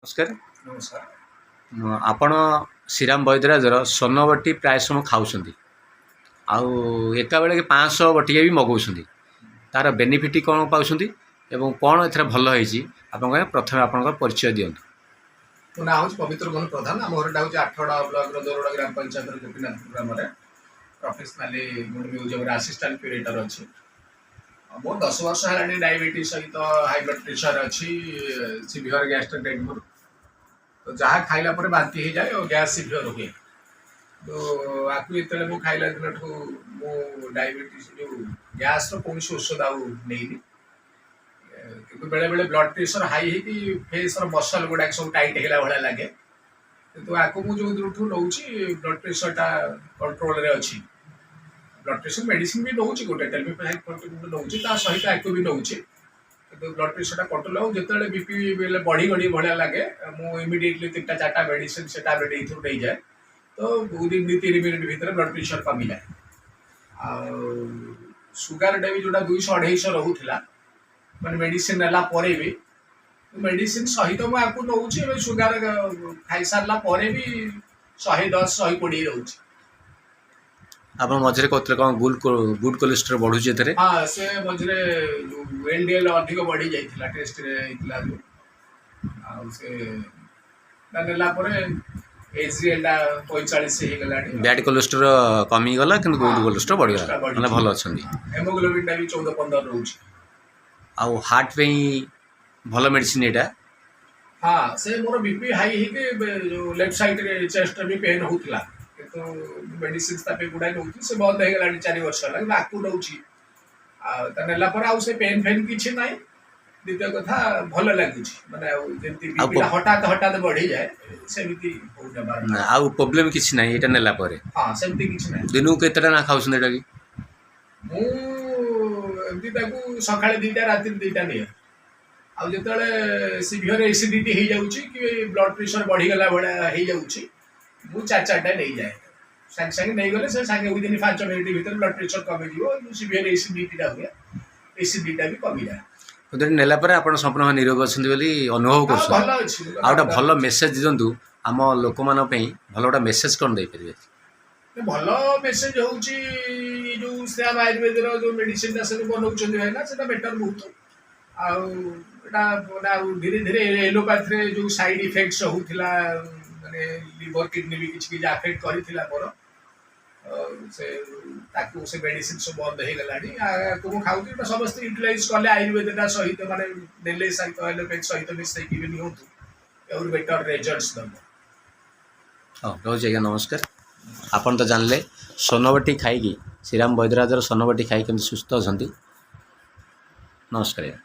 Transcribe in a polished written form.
ନମସ୍କାର। ନମସ୍କାର। ଆପଣ ଶ୍ରୀରାମ ବୈଦ୍ୟରାଜର ସ୍ୱର୍ଣ୍ଣବଟି ପ୍ରାୟ ସମୟ ଖାଉଛନ୍ତି, ଆଉ ଏକା ବେଳକେ 500 ବଟିକା ବି ମଗାଉଛନ୍ତି। ତାର ବେନିଫିଟ୍ କ'ଣ ପାଉଛନ୍ତି ଏବଂ କ'ଣ ଏଥିରେ ଭଲ ହେଇଛି ଆପଣଙ୍କ ପ୍ରଥମେ ଆପଣଙ୍କର ପରିଚୟ ଦିଅନ୍ତୁ। ମୋ ନାଁ ହେଉଛି ପବିତ୍ର ମନ ପ୍ରଧାନ। ଆମ ଘରଟା ହେଉଛି ଆଠଗଡ଼ା ବ୍ଲକର ଦୋରଡ଼ା ଗ୍ରାମ ପଞ୍ଚାୟତର ଗୋପୀନାଥପୁର ଗ୍ରାମରେ। ପ୍ରଫେସନାଲି ଗୋଟେ ମ୍ୟୁଜିୟମରେ ଆସିଷ୍ଟାଣ୍ଟ କ୍ୟୁରେଟର ଅଛି। ମୋର 10 ବର୍ଷ ହେଲାଣି ଡାଇବେଟିସ୍ ସହିତ ହାଇ ବ୍ଲଡ଼ ପ୍ରେସର ଅଛି, ସିଭିୟର ଗ୍ୟାଷ୍ଟ୍ରିକ୍ ମୋର। ତ ଯାହା ଖାଇଲା ପରେ ବାନ୍ତି ହେଇଯାଏ ଆଉ ଗ୍ୟାସ୍ ସିଭିୟର ହୁଏ। ତ ଆକୁ ଯେତେବେଳେ ମୁଁ ଖାଇଲା ଦିନଠୁ ମୁଁ ଡାଇବେଟିସ୍ ଯେଉଁ ଗ୍ୟାସ୍ର କୌଣସି ଔଷଧ ଆଉ ନେଇନି। କିନ୍ତୁ ବେଳେବେଳେ ବ୍ଲଡ଼ ପ୍ରେସର ହାଇ ହେଇକି ଫେସ୍ର ମସଲ୍ ଗୁଡ଼ାକ ସବୁ ଟାଇଟ୍ ହେଲା ଭଳିଆ ଲାଗେ। କିନ୍ତୁ ଆକୁ ମୁଁ ଯେଉଁ ଦିନଠୁ ନେଉଛି ବ୍ଲଡ଼ ପ୍ରେସରଟା କଣ୍ଟ୍ରୋଲରେ ଅଛି। ବ୍ଲଡ଼ ପ୍ରେସର ମେଡ଼ିସିନ ବି ନେଉଛି, ଗୋଟେ ଟେଲମିଫାଇନ୍ ନେଉଛି, ତା ସହିତ ଆକୁ ବି ନେଉଛି। କିନ୍ତୁ ବ୍ଲଡ଼ ପ୍ରେସରଟା କଣ୍ଟ୍ରୋଲ ଆଉ ଯେତେବେଳେ ବିପି ବଢ଼ି ଭଳିଆ ଲାଗେ ମୁଁ ଇମିଡ଼ିଏଟଲି 3-4ଟା ମେଡ଼ିସିନ ସେ ଟ୍ୟାବଲେଟ୍ ଏଇଥିରୁ ନେଇଯାଏ। ତ 2-3 ମିନିଟ୍ ଭିତରେ ବ୍ଲଡ଼ ପ୍ରେସର କମିଯାଏ। ଆଉ ସୁଗାରଟା ବି ଯେଉଁଟା 200-250 ରହୁଥିଲା, ମାନେ ମେଡ଼ିସିନ ନେଲା ପରେ ବି ମେଡ଼ିସିନ ସହିତ ମୁଁ ଆକୁ ନେଉଛି। ଏବେ ସୁଗାର ଖାଇସାରିଲା ପରେ ବି 110-120 ରହୁଛି। ଆପଣ ମଝିରେ କହୁଥିଲେ କ'ଣ ଗୁଡ୍ କୋଲେଷ୍ଟ୍ରଲ ବଢ଼ୁଛି ଏଥିରେ? ହଁ, ସେ ମଝିରେ LDL ଅଧିକ ବଢ଼ି ଯାଇଥିଲା, ଟେଷ୍ଟରେ ହେଇଥିଲା ଯେଉଁ। ଆଉ ସେ ନେଲା ପରେ HDLଟା 45 ହେଇଗଲାଣି। ବ୍ୟାଡ୍ କୋଲେଷ୍ଟ୍ରଲ କମିଗଲା କିନ୍ତୁ ଗୁଡ୍ କୋଲେଷ୍ଟ୍ରଲ ବଢ଼ିଗଲା, ମାନେ ଭଲ ଅଛନ୍ତି। ହେମୋଗ୍ଲୋବିନଟା ବି 14-15 ରହୁଛି। ଆଉ ହାର୍ଟ ପାଇଁ ଭଲ ମେଡ଼ିସିନ ଏଇଟା। ହଁ, ସେ ମୋର ବିପି ହାଇ ହେଇକି ଯେଉଁ ଲେଫ୍ଟ ସାଇଡ଼ରେ ଚେଷ୍ଟରେ ବି ପେନ୍ ହେଉଥିଲା, କିନ୍ତୁ ମେଡ଼ିସିନ ତା ପାଇଁ ଗୁଡ଼ାଏ ନେଉଛି। ସେ ବନ୍ଦ ହେଇଗଲାଣି 4 ବର୍ଷ ହେଲା, କିନ୍ତୁ ଆକୁ ନେଉଛି। ଆଉ ତା ନେଲା ପରେ ଆଉ ସେ ପେନ୍ ଫେନ୍ କିଛି ନାହିଁ। ଦ୍ୱିତୀୟ କଥା ଭଲ ଲାଗୁଛି, ମାନେ ଆଉ ଯେମିତି ବିପିଟା ହଠାତ୍ ବଢ଼ିଯାଏ ସେମିତି ନା, ଆଉ ପ୍ରୋବ୍ଲେମ୍ କିଛି ନାହିଁ ଏଇଟା ନେଲା ପରେ? ହଁ, ସେମିତି କିଛି ନାହିଁ। ଦିନକୁ କେତେଟା ନା ଖାଉଛନ୍ତି ଏଇଟା କି? ମୁଁ ଏମିତି ତାକୁ ସକାଳେ 2ଟା ରାତିରେ 2ଟା ନିଏ। ଆଉ ଯେତେବେଳେ ସିଭିୟର ଏସିଡିଟି ହେଇଯାଉଛି କି ବ୍ଲଡ଼ ପ୍ରେସର ବଢ଼ିଗଲା ଭଳିଆ ହେଇଯାଉଛି, ମୁଁ 4ଟା ନେଇଯାଏ। ସାଙ୍ଗେ ସାଙ୍ଗେ ନେଇଗଲେ ସେ ସାଙ୍ଗେ ୱିଦିନ୍ 5 ମିନିଟ୍ ଭିତରେ ବ୍ଲଡ଼ ପ୍ରେସର କମିଯିବ। ସିଭିୟର ଏସିଡିଟିଟା ହୁଏ, ଏସିଡିଟିଟା ବି କମିଯାଏ। ନେଲା ପରେ ଆପଣ ସମ୍ପୂର୍ଣ୍ଣ ନିରୋଗ ଅଛନ୍ତି ବୋଲି ଅନୁଭବ କରୁଛନ୍ତି? ଭଲ ଅଛି। ଆଉ ଗୋଟେ ଭଲ ମେସେଜ ଦିଅନ୍ତୁ ଆମ ଲୋକମାନଙ୍କ ପାଇଁ, ଭଲ ଗୋଟେ ମେସେଜ କ'ଣ ଦେଇପାରିବେ? ଭଲ ମେସେଜ ହେଉଛି ଯେଉଁ ଶ୍ୟାମ ଆୟୁର୍ବେଦର ଯେଉଁ ମେଡ଼ିସିନଟା ସେ ବନଉଛନ୍ତି ଭାଇନା, ସେଟା ବେଟର ବହୁତ। ଆଉ ଏଇଟା ଆଉ ଧୀରେ ଧୀରେ ଏଲୋପାଥିରେ ଯେଉଁ ସାଇଡ୍ ଇଫେକ୍ଟସ୍ ହେଉଥିଲା, ମାନେ ଲିଭର କିଡନୀ ବି କିଛି ଆଫେକ୍ଟ କରିଥିଲା ମୋର, ସେ ତାକୁ ସେ ମେଡ଼ିସିନ ସବୁ ବନ୍ଦ ହେଇଗଲାଣି। ଆକୁ ମୁଁ ଖାଉଛି। ଏଇଟା ସମସ୍ତେ ୟୁଟିଲାଇଜ୍ କଲେ ଆୟୁର୍ବେଦଟା ସହିତ, ମାନେ ନେଲେ ସହିତ ଏଲୋପାଥି ସହିତ ମିଶାଇକି ବି ନିଅନ୍ତୁ, ଆହୁରି ବେଟର ରେଜଲ୍ଟସ୍ ଦେବ। ହଉ, ରହୁଛି ଆଜ୍ଞା, ନମସ୍କାର। ଆପଣ ତ ଜାଣିଲେ ସ୍ୱର୍ଣ୍ଣବଟି ଖାଇକି, ଶ୍ରୀରାମ ବୈଦ୍ୟରାଜର ସ୍ୱର୍ଣ୍ଣବଟି ଖାଇକି କେମିତି ସୁସ୍ଥ ଅଛନ୍ତି। ନମସ୍କାର ଆଜ୍ଞା।